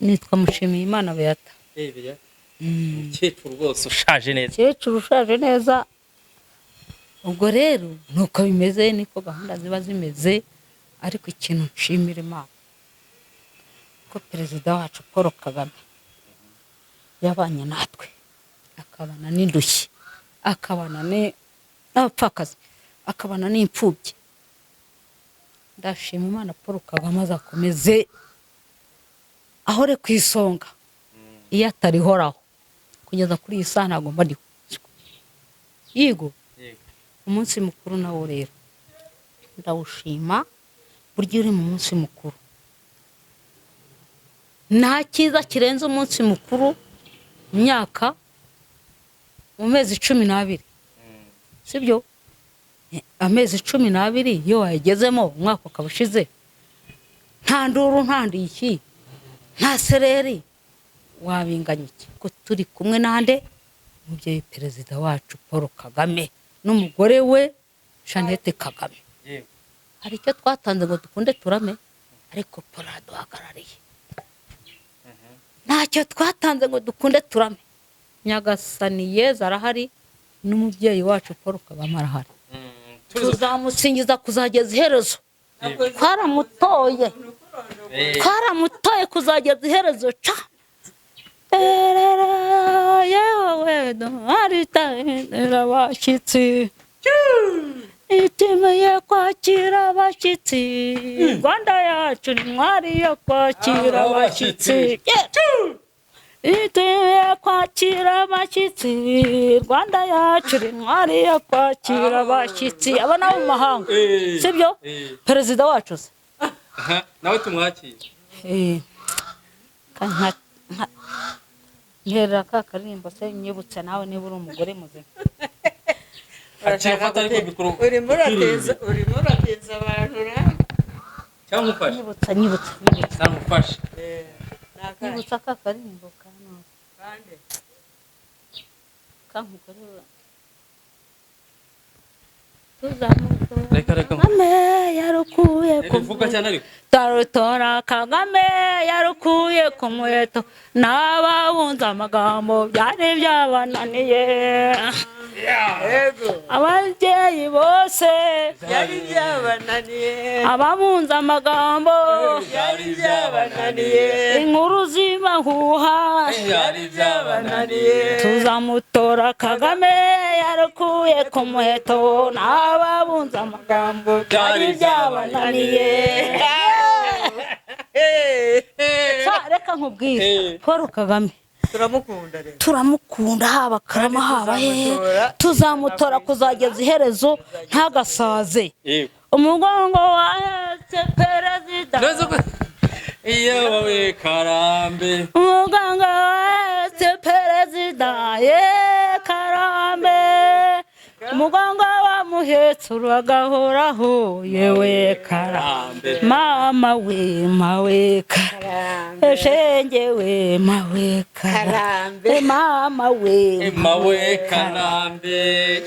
Nitwa Mushimiyimana Beata. Beata. Umukecuru rwose ushaje neza. Umukecuru ushaje neza. Ubwo rero nuko bimeze, niko gahunda ziba zimeze, ariko ikintu nshimira Imana ko perezida wacu Paul Kagame yabanye natwe, akabana n'indushyi, akabana n'abapfakazi, akabana n'imfubyi. Ndashima Imana Paul Kagame azakomeze ahore ku isonga, iyo atarihoraho kugeza kuri iyi saha ntabwo mbariho. Yego umunsi mukuru nawo rero ndawushima, burya uri mu munsi mukuru nta cyiza kirenze umunsi mukuru mu myaka, mu mezi 12, sibyo? Amezi 12 iyo wayagezemo umwaka ukaba ushize, nta nduru, nta ndiki, nta sereri, wabinganya iki? Ko turi kumwe nande umubyeyi perezida wacu Paul Kagame n'umugore we Jeannette Kagame. Hari icyo twatanze ngo dukunde turame, ariko Paul aduhagarariye. Ntacyo twatanze ngo dukunde turame, Nyagasani Yezu arahari, n'umubyeyi wacu Paul Kagame arahari. Tuzamusingiza kuzageza iherezo. Twaramutoye kuzageza iherezo. Yewe doharita abashyitsi, itimeye kwakira abashyitsi, Rwanda yacu ni ntwari yo kwakira abashyitsi. Itimeye kwakira abashyitsi, Rwanda yacu ni ntwari yo kwakira abashyitsi. Aba nabo mu mahanga, sibyo? Perezida wacu se nawe tumwakire. Ngerera ka karimbo se nyibutse nawe niba uri umugore muzima. Urimo urateza abantu ra? Cyangwa umufashe? Nyibutsa. Namufashe. Nyibutsa ka karimbo kana. Kandi Kamugore tuzamutora. Reka. Kagame yarukuye Kuvuga cyane ariko. Tarutora Kagame yarukuye ku muheto, n'ababunze amagambo byari byabananiye. yego Ababyeyi bose byari byabananiye, ababunze amagambo byari byabananiye, inkuru z'imahuha byari byabananiye. tuzamutora Kagame yarukuye ku muheto, n'ababunze amagambo byari byabananiye. Reka nkubwire Paul Kagame Turamukunda rero, turamukunda, haba Karama haba he, tuzamutora kuzageza iherezo ntagasaze. Umugongo wahetse perezida, iyo wowe Karambe, umugongo wahetse perezida, Karambe, umugongo wamuhetse uragahoraho, yewe Karambe, mama we mawe Karambe, shenge we mawe Karambe, mama we mawe Karambe.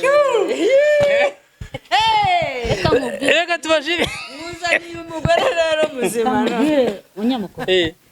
Reka tubashire. muzaniye umugore rero muzima. Kamubwire unyamukuru,